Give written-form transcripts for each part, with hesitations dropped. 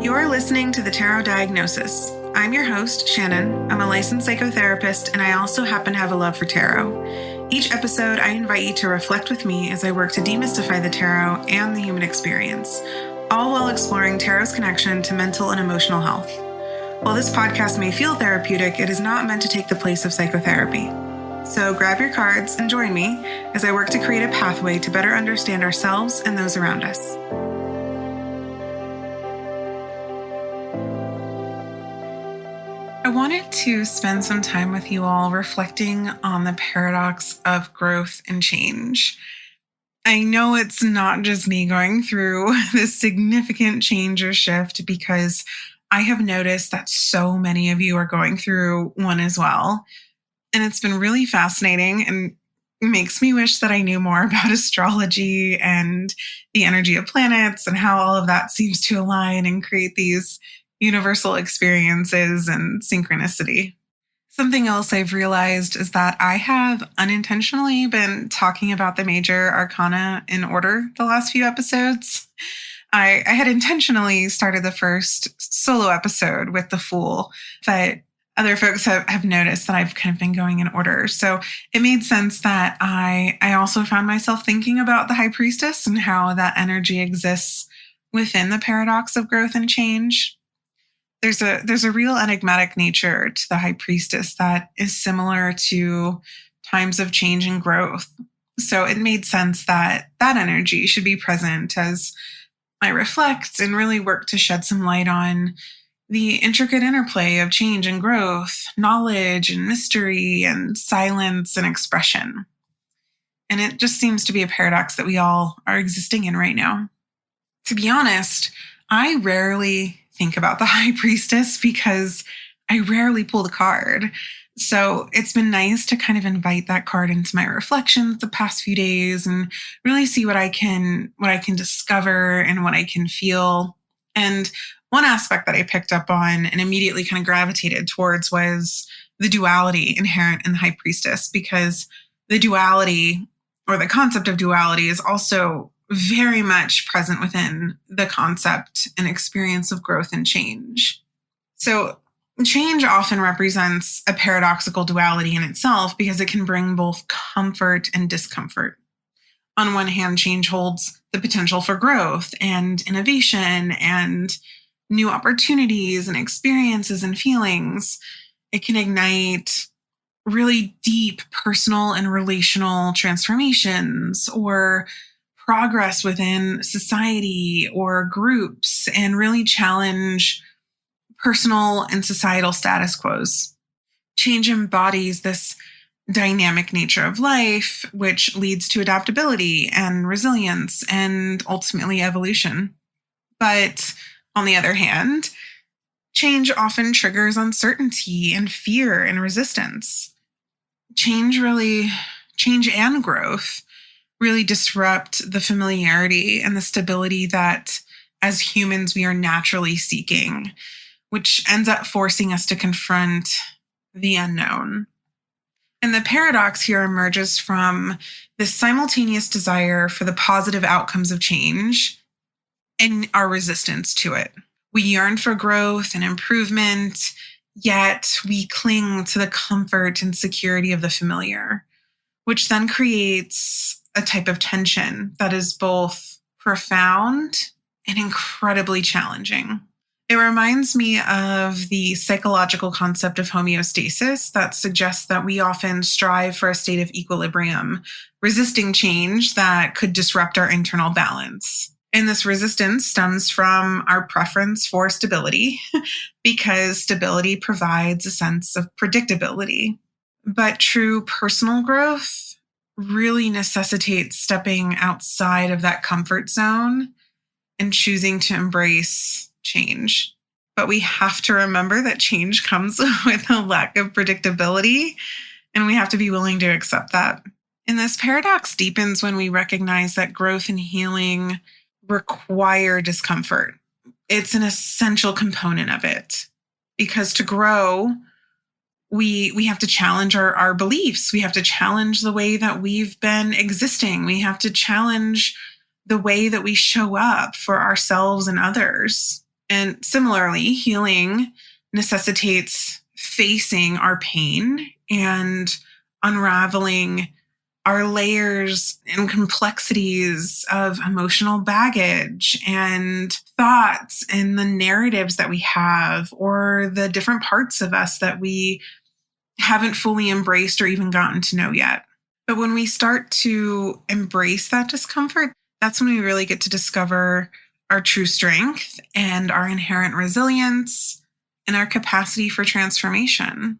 You're listening to the Tarot Diagnosis. I'm your host, Shannon. I'm a licensed psychotherapist, and I also happen to have a love for tarot. Each episode, I invite you to reflect with me as I work to demystify the tarot and the human experience, all while exploring tarot's connection to mental and emotional health. While this podcast may feel therapeutic, it is not meant to take the place of psychotherapy. So grab your cards and join me as I work to create a pathway to better understand ourselves and those around us. I wanted to spend some time with you all reflecting on the paradox of growth and change. I know it's not just me going through this significant change or shift, because I have noticed that so many of you are going through one as well. And it's been really fascinating and makes me wish that I knew more about astrology and the energy of planets and how all of that seems to align and create these universal experiences and synchronicity. Something else I've realized is that I have unintentionally been talking about the major arcana in order the last few episodes. I had intentionally started the first solo episode with the Fool, but other folks have noticed that I've kind of been going in order. So it made sense that I also found myself thinking about the High Priestess and how that energy exists within the paradox of growth and change. There's a real enigmatic nature to the High Priestess that is similar to times of change and growth. So it made sense that that energy should be present as I reflect and really work to shed some light on the intricate interplay of change and growth, knowledge and mystery and silence and expression. And it just seems to be a paradox that we all are existing in right now. To be honest, I rarely think about the High Priestess because I rarely pull the card. So it's been nice to kind of invite that card into my reflections the past few days and really see what I can discover and what I can feel. And one aspect that I picked up on and immediately kind of gravitated towards was the duality inherent in the High Priestess, because the duality, or the concept of duality, is also very much present within the concept and experience of growth and change. So change often represents a paradoxical duality in itself because it can bring both comfort and discomfort. On one hand, change holds the potential for growth and innovation and new opportunities and experiences and feelings. It can ignite really deep personal and relational transformations or progress within society or groups, and really challenge personal and societal status quos. Change embodies this dynamic nature of life, which leads to adaptability and resilience and ultimately evolution. But on the other hand, change often triggers uncertainty and fear and resistance. Change and growth really disrupt the familiarity and the stability that as humans we are naturally seeking, which ends up forcing us to confront the unknown. And the paradox here emerges from this simultaneous desire for the positive outcomes of change and our resistance to it. We yearn for growth and improvement, yet we cling to the comfort and security of the familiar, which then creates a type of tension that is both profound and incredibly challenging. It reminds me of the psychological concept of homeostasis that suggests that we often strive for a state of equilibrium, resisting change that could disrupt our internal balance. And this resistance stems from our preference for stability, because stability provides a sense of predictability. But true personal growth really necessitates stepping outside of that comfort zone and choosing to embrace change. But we have to remember that change comes with a lack of predictability, and we have to be willing to accept that. And this paradox deepens when we recognize that growth and healing require discomfort. It's an essential component of it, because to grow, we have to challenge our beliefs. We have to challenge the way that we've been existing. We have to challenge the way that we show up for ourselves and others. And similarly, healing necessitates facing our pain and unraveling our layers and complexities of emotional baggage and thoughts and the narratives that we have, or the different parts of us that we haven't fully embraced or even gotten to know yet. But when we start to embrace that discomfort, that's when we really get to discover our true strength and our inherent resilience and our capacity for transformation.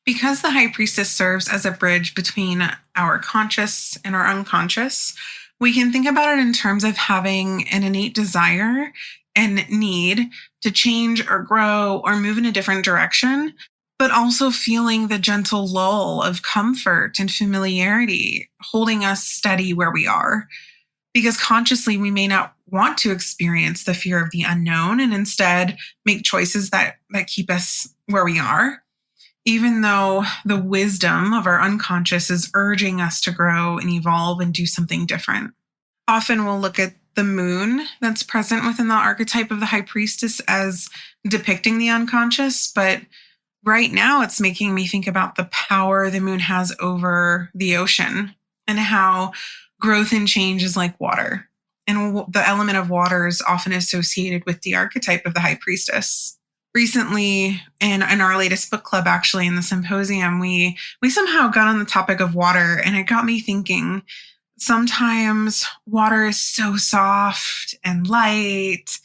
Because the High Priestess serves as a bridge between our conscious and our unconscious, we can think about it in terms of having an innate desire and need to change or grow or move in a different direction, but also feeling the gentle lull of comfort and familiarity, holding us steady where we are. Because consciously, we may not want to experience the fear of the unknown and instead make choices that keep us where we are, even though the wisdom of our unconscious is urging us to grow and evolve and do something different. Often we'll look at the moon that's present within the archetype of the High Priestess as depicting the unconscious, but right now it's making me think about the power the moon has over the ocean and how growth and change is like water. And the element of water is often associated with the archetype of the High Priestess. Recently, in our latest book club, actually in the symposium, we somehow got on the topic of water, and it got me thinking. Sometimes water is so soft and light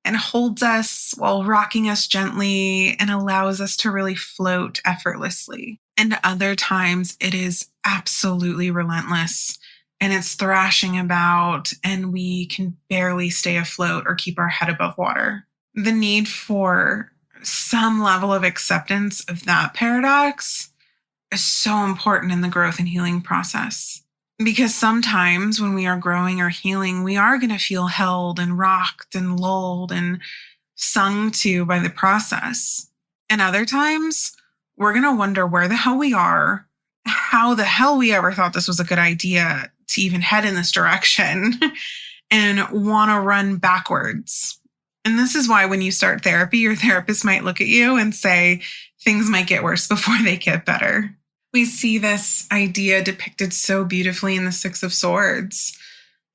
and holds us while rocking us gently and allows us to really float effortlessly. And other times it is absolutely relentless and it's thrashing about and we can barely stay afloat or keep our head above water. The need for some level of acceptance of that paradox is so important in the growth and healing process. Because sometimes when we are growing or healing, we are going to feel held and rocked and lulled and sung to by the process. And other times, we're going to wonder where the hell we are, how the hell we ever thought this was a good idea to even head in this direction, and want to run backwards. And this is why when you start therapy, your therapist might look at you and say, things might get worse before they get better. We see this idea depicted so beautifully in the Six of Swords.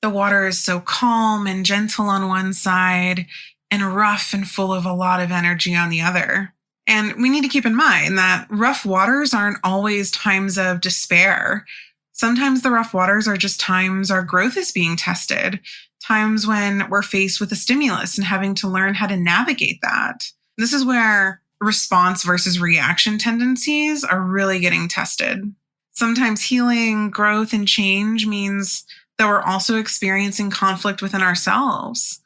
The water is so calm and gentle on one side and rough and full of a lot of energy on the other. And we need to keep in mind that rough waters aren't always times of despair. Sometimes the rough waters are just times our growth is being tested, times when we're faced with a stimulus and having to learn how to navigate that. This is where response versus reaction tendencies are really getting tested. Sometimes healing, growth, and change means that we're also experiencing conflict within ourselves.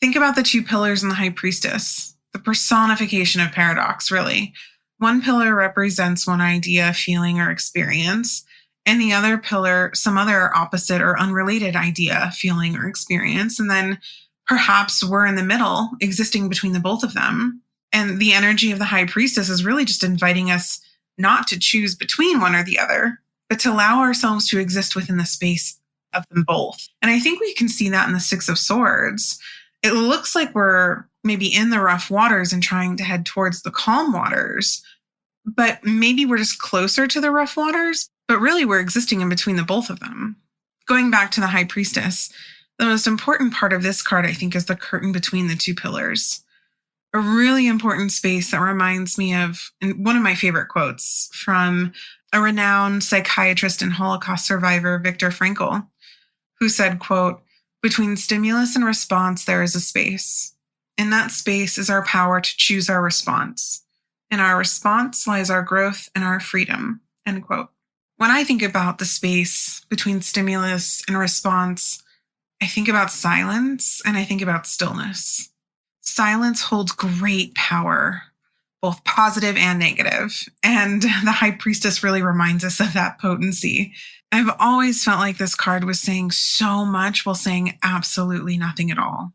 Think about the two pillars in the High Priestess, the personification of paradox, really. One pillar represents one idea, feeling, or experience, and the other pillar, some other opposite or unrelated idea, feeling, or experience. And then perhaps we're in the middle, existing between the both of them. And the energy of the High Priestess is really just inviting us not to choose between one or the other, but to allow ourselves to exist within the space of them both. And I think we can see that in the Six of Swords. It looks like we're maybe in the rough waters and trying to head towards the calm waters, but maybe we're just closer to the rough waters, but really we're existing in between the both of them. Going back to the High Priestess, the most important part of this card, I think, is the curtain between the two pillars. A really important space that reminds me of one of my favorite quotes from a renowned psychiatrist and Holocaust survivor, Viktor Frankl, who said, quote, "Between stimulus and response, there is a space. In that space is our power to choose our response. In our response lies our growth and our freedom," end quote. When I think about the space between stimulus and response, I think about silence and I think about stillness. Silence holds great power, both positive and negative. And the High Priestess really reminds us of that potency. I've always felt like this card was saying so much while saying absolutely nothing at all.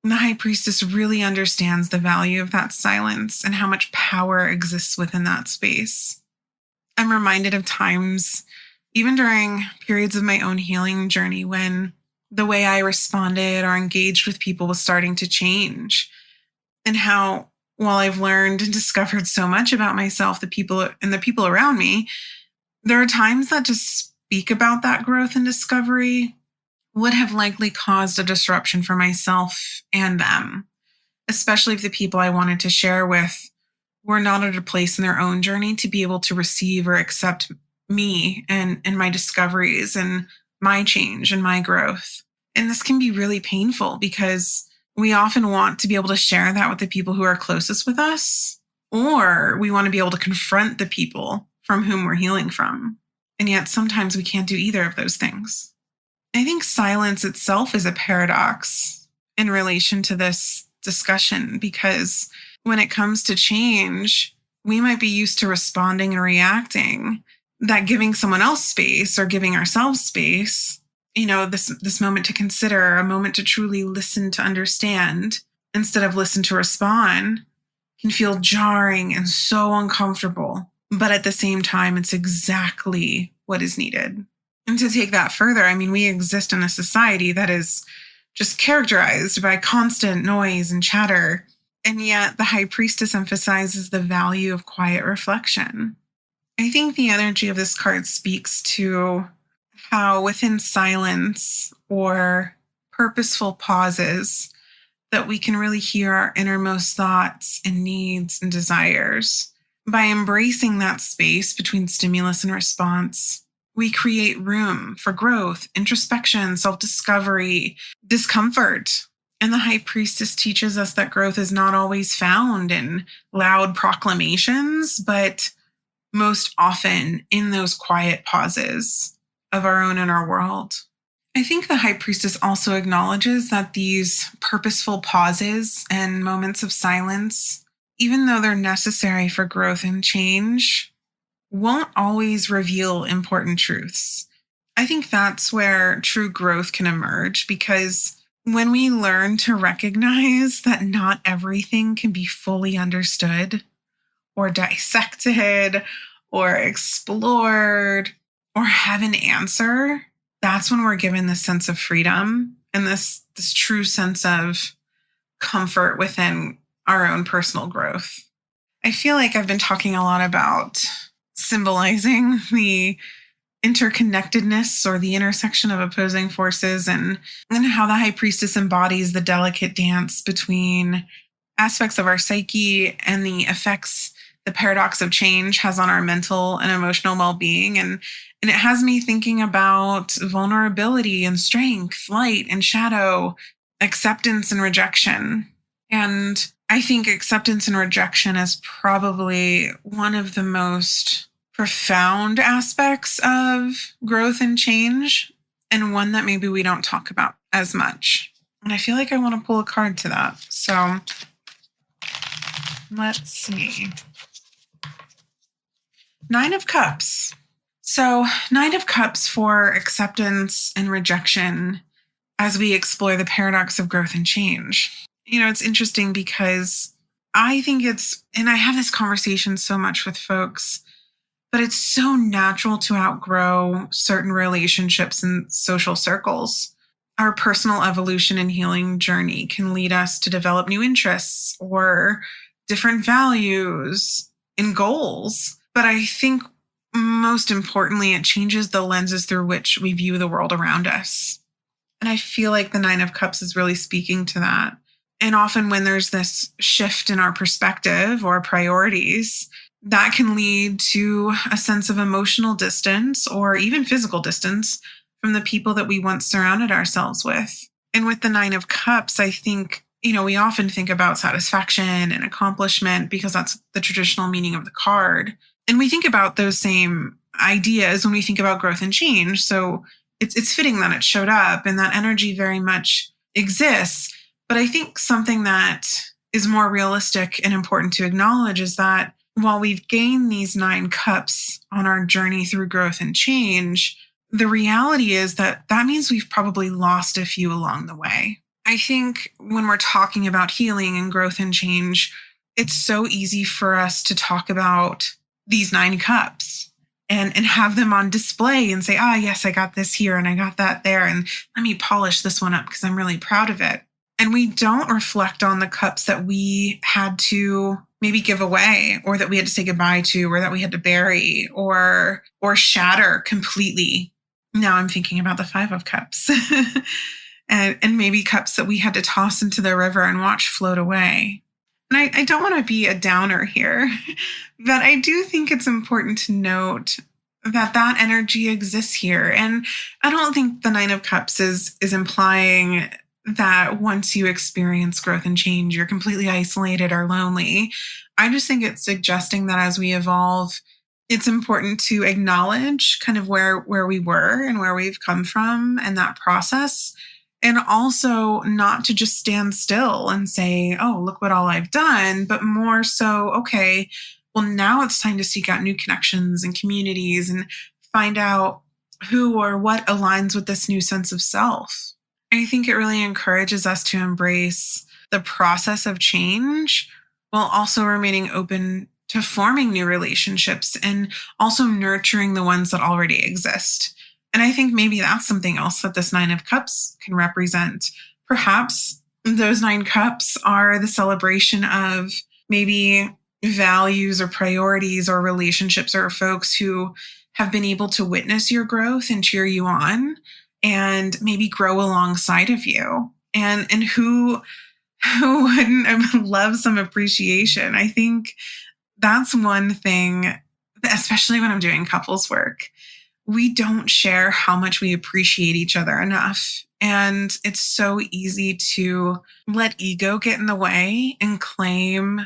And the High Priestess really understands the value of that silence and how much power exists within that space. I'm reminded of times, even during periods of my own healing journey, when the way I responded or engaged with people was starting to change. and how, while I've learned and discovered so much about myself, the people around me, there are times that to speak about that growth and discovery would have likely caused a disruption for myself and them, especially if the people I wanted to share with were not at a place in their own journey to be able to receive or accept me and my discoveries and my change and my growth. And this can be really painful because we often want to be able to share that with the people who are closest with us, or we want to be able to confront the people from whom we're healing from. And yet sometimes we can't do either of those things. I think silence itself is a paradox in relation to this discussion, because when it comes to change, we might be used to responding and reacting, that giving someone else space or giving ourselves space, this moment to consider, a moment to truly listen to understand instead of listen to respond, can feel jarring and so uncomfortable. But at the same time, it's exactly what is needed. And to take that further, we exist in a society that is just characterized by constant noise and chatter. And yet the High Priestess emphasizes the value of quiet reflection. I think the energy of this card speaks to how within silence or purposeful pauses that we can really hear our innermost thoughts and needs and desires. By embracing that space between stimulus and response, we create room for growth, introspection, self-discovery, discomfort. And the High Priestess teaches us that growth is not always found in loud proclamations, but most often in those quiet pauses of our own inner world. I think the High Priestess also acknowledges that these purposeful pauses and moments of silence, even though they're necessary for growth and change, won't always reveal important truths. I think that's where true growth can emerge, because when we learn to recognize that not everything can be fully understood or dissected or explored or have an answer, that's when we're given this sense of freedom and this true sense of comfort within our own personal growth. I feel like I've been talking a lot about symbolizing the interconnectedness or the intersection of opposing forces, and how the High Priestess embodies the delicate dance between aspects of our psyche and the effects the paradox of change has on our mental and emotional well-being. And it has me thinking about vulnerability and strength, light and shadow, acceptance and rejection. And I think acceptance and rejection is probably one of the most profound aspects of growth and change, and one that maybe we don't talk about as much. And I feel like I want to pull a card to that. So let's see. Nine of Cups. So Nine of Cups for acceptance and rejection as we explore the paradox of growth and change. It's interesting because I think and I have this conversation so much with folks, but it's so natural to outgrow certain relationships and social circles. Our personal evolution and healing journey can lead us to develop new interests or different values and goals. But I think most importantly, it changes the lenses through which we view the world around us. And I feel like the Nine of Cups is really speaking to that. And often when there's this shift in our perspective or priorities, that can lead to a sense of emotional distance or even physical distance from the people that we once surrounded ourselves with. And with the Nine of Cups, I think, we often think about satisfaction and accomplishment because that's the traditional meaning of the card. And we think about those same ideas when we think about growth and change. So it's fitting that it showed up and that energy very much exists. But I think something that is more realistic and important to acknowledge is that while we've gained these 9 cups on our journey through growth and change, the reality is that means we've probably lost a few along the way. I think when we're talking about healing and growth and change, it's so easy for us to talk about these 9 cups and have them on display and say, yes, I got this here and I got that there. And let me polish this one up because I'm really proud of it. And we don't reflect on the cups that we had to maybe give away, or that we had to say goodbye to, or that we had to bury or shatter completely. Now I'm thinking about the 5 of Cups. and maybe cups that we had to toss into the river and watch float away. And I don't want to be a downer here, but I do think it's important to note that that energy exists here. And I don't think the 9 of Cups is implying that once you experience growth and change, you're completely isolated or lonely. I just think it's suggesting that as we evolve, it's important to acknowledge kind of where we were and where we've come from and that process. And also not to just stand still and say, oh, look what all I've done, but more so, okay, well, now it's time to seek out new connections and communities and find out who or what aligns with this new sense of self. I think it really encourages us to embrace the process of change while also remaining open to forming new relationships and also nurturing the ones that already exist. And I think maybe that's something else that this 9 of Cups can represent. Perhaps those 9 cups are the celebration of maybe values or priorities or relationships or folks who have been able to witness your growth and cheer you on and maybe grow alongside of you. And who wouldn't love some appreciation? I think that's one thing, especially when I'm doing couples work. We don't share how much we appreciate each other enough. And it's so easy to let ego get in the way and claim,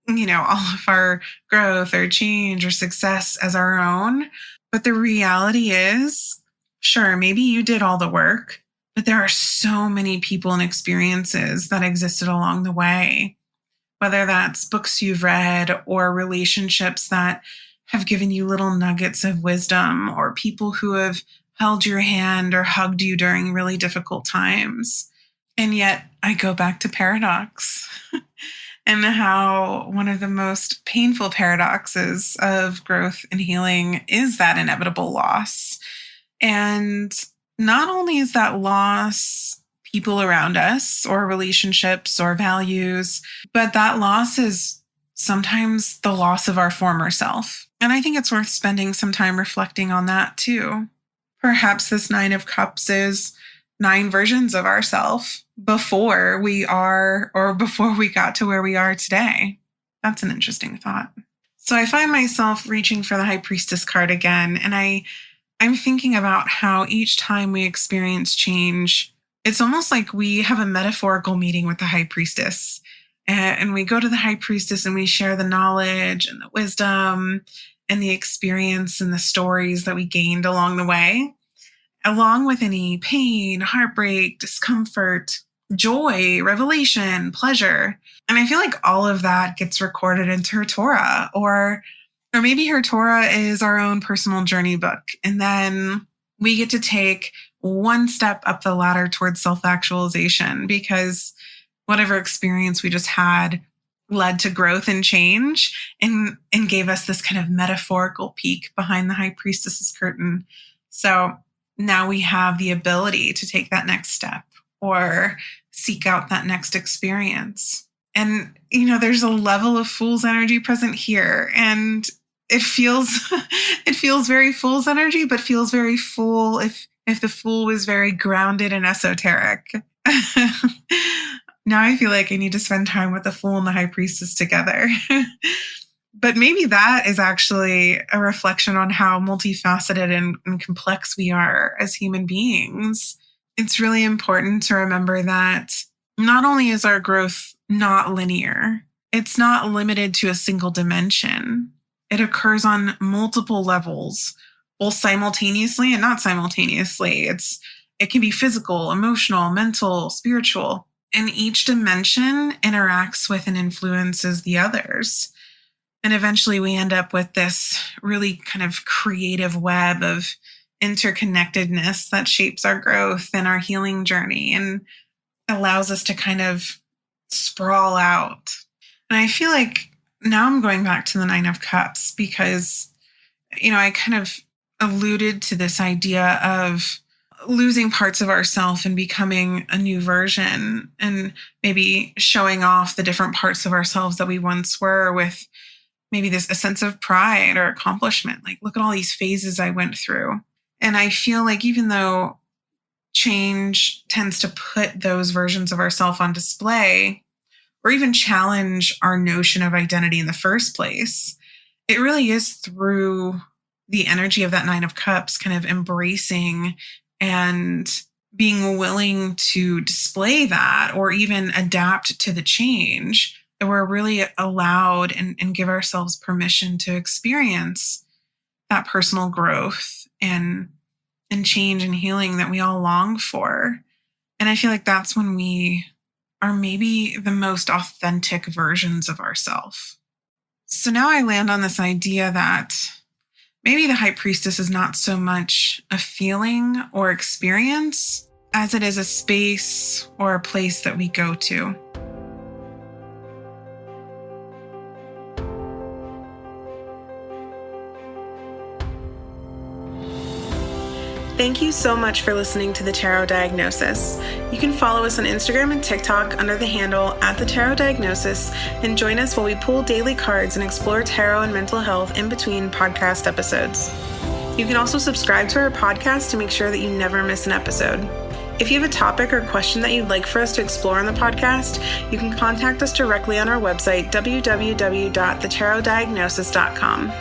all of our growth or change or success as our own. But the reality is, sure, maybe you did all the work, but there are so many people and experiences that existed along the way, whether that's books you've read or relationships that have given you little nuggets of wisdom, or people who have held your hand or hugged you during really difficult times. And yet I go back to paradox and how one of the most painful paradoxes of growth and healing is that inevitable loss. And not only is that loss people around us or relationships or values, but that loss is sometimes the loss of our former self. And I think it's worth spending some time reflecting on that too. Perhaps this 9 of Cups is 9 versions of ourselves before we are, or before we got to where we are today. That's an interesting thought. So I find myself reaching for the High Priestess card again, and I'm thinking about how each time we experience change, it's almost like we have a metaphorical meeting with the High Priestess. And we go to the High Priestess and we share the knowledge and the wisdom and the experience and the stories that we gained along the way, along with any pain, heartbreak, discomfort, joy, revelation, pleasure. And I feel like all of that gets recorded into her Torah, or maybe her Torah is our own personal journey book. And then we get to take one step up the ladder towards self-actualization, because whatever experience we just had led to growth and change and gave us this kind of metaphorical peek behind the High Priestess's curtain. So now we have the ability to take that next step or seek out that next experience. And, there's a level of fool's energy present here. And it feels very fool's energy, but feels very fool if the fool was very grounded and esoteric. Now I feel like I need to spend time with the Fool and the High Priestess together. But maybe that is actually a reflection on how multifaceted and complex we are as human beings. It's really important to remember that not only is our growth not linear, it's not limited to a single dimension. It occurs on multiple levels, both simultaneously and not simultaneously. It can be physical, emotional, mental, spiritual. And each dimension interacts with and influences the others. And eventually we end up with this really kind of creative web of interconnectedness that shapes our growth and our healing journey and allows us to kind of sprawl out. And I feel like now I'm going back to the 9 of Cups because, I kind of alluded to this idea of losing parts of ourselves and becoming a new version, and maybe showing off the different parts of ourselves that we once were with maybe a sense of pride or accomplishment. Like, look at all these phases I went through. And I feel like even though change tends to put those versions of ourselves on display or even challenge our notion of identity in the first place, it really is through the energy of that Nine of Cups, kind of embracing and being willing to display that or even adapt to the change, that we're really allowed and give ourselves permission to experience that personal growth and change and healing that we all long for. And I feel like that's when we are maybe the most authentic versions of ourselves. So now I land on this idea that maybe the High Priestess is not so much a feeling or experience as it is a space or a place that we go to. Thank you so much for listening to the Tarot Diagnosis. You can follow us on Instagram and TikTok under the handle @the-tarot-diagnosis and join us while we pull daily cards and explore tarot and mental health in between podcast episodes. You can also subscribe to our podcast to make sure that you never miss an episode. If you have a topic or question that you'd like for us to explore on the podcast, you can contact us directly on our website, www.thetarotdiagnosis.com.